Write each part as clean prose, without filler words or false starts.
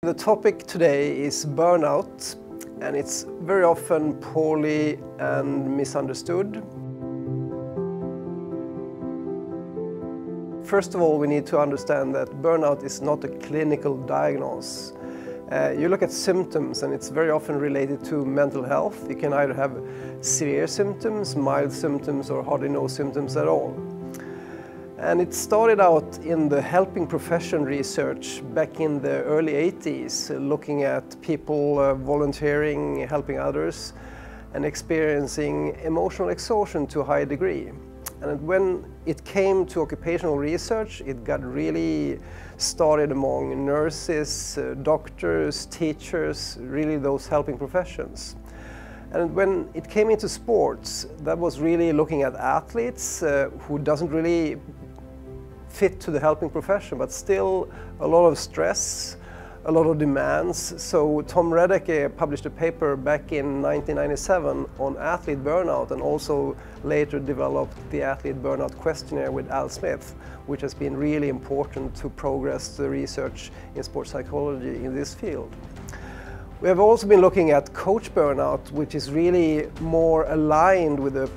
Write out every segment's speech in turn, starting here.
The topic today is burnout, and it's very often poorly and misunderstood. First of all, we need to understand that burnout is not a clinical diagnosis. You look at symptoms and it's very often related to mental health. You can either have severe symptoms, mild symptoms, or hardly no symptoms at all. And it started out in the helping profession research back in the early 80s, looking at people volunteering, helping others, and experiencing emotional exhaustion to a high degree. And when it came to occupational research, it got really started among nurses, doctors, teachers, really those helping professions. And when it came into sports, that was really looking at athletes who doesn't really fit to the helping profession, but still a lot of stress, a lot of demands. So Tom Redeke published a paper back in 1997 on athlete burnout, and also later developed the athlete burnout questionnaire with Al Smith, which has been really important to progress the research in sports psychology in this field. We have also been looking at coach burnout, which is really more aligned with the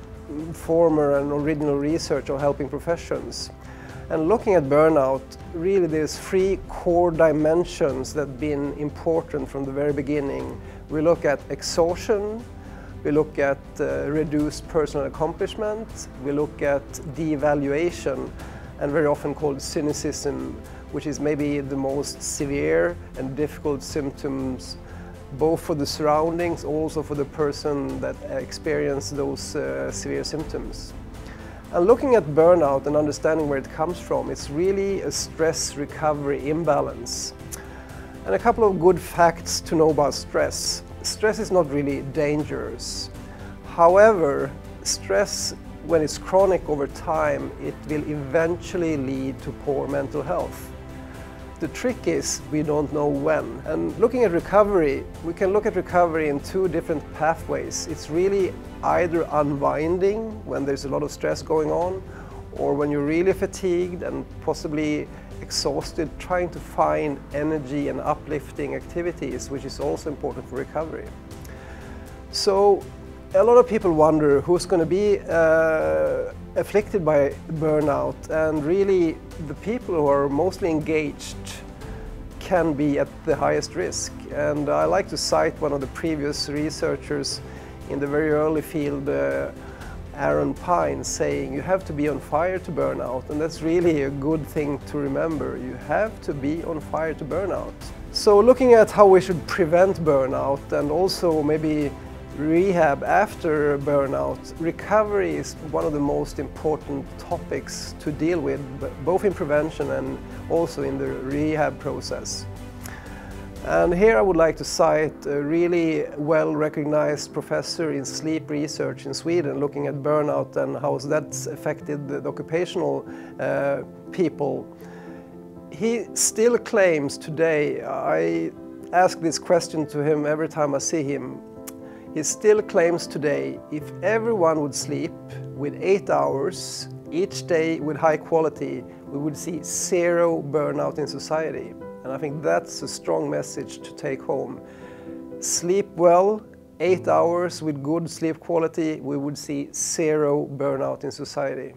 former and original research on helping professions. And looking at burnout, really there's three core dimensions that have been important from the very beginning. We look at exhaustion, we look at reduced personal accomplishment, we look at devaluation, and very often called cynicism, which is maybe the most severe and difficult symptoms, both for the surroundings, also for the person that experiences those severe symptoms. And looking at burnout and understanding where it comes from, it's really a stress recovery imbalance. And a couple of good facts to know about stress. Stress is not really dangerous. However, stress, when it's chronic over time, it will eventually lead to poor mental health. The trick is we don't know when. And looking at recovery, we can look at recovery in two different pathways. It's really either unwinding when there's a lot of stress going on, or when you're really fatigued and possibly exhausted, trying to find energy and uplifting activities, which is also important for recovery. So a lot of people wonder who's going to be afflicted by burnout, and really the people who are mostly engaged can be at the highest risk. And I like to cite one of the previous researchers in the very early field, Aaron Pine, saying you have to be on fire to burn out, and that's really a good thing to remember. You have to be on fire to burn out. So looking at how we should prevent burnout and also maybe rehab after burnout, recovery is one of the most important topics to deal with, both in prevention and also in the rehab process. And here I would like to cite a really well-recognized professor in sleep research in Sweden, looking at burnout and how that's affected the occupational people. He still claims today, I ask this question to him every time I see him, he still claims today, if everyone would sleep with 8 hours each day with high quality, we would see zero burnout in society. And I think that's a strong message to take home. Sleep well, 8 hours with good sleep quality, we would see zero burnout in society.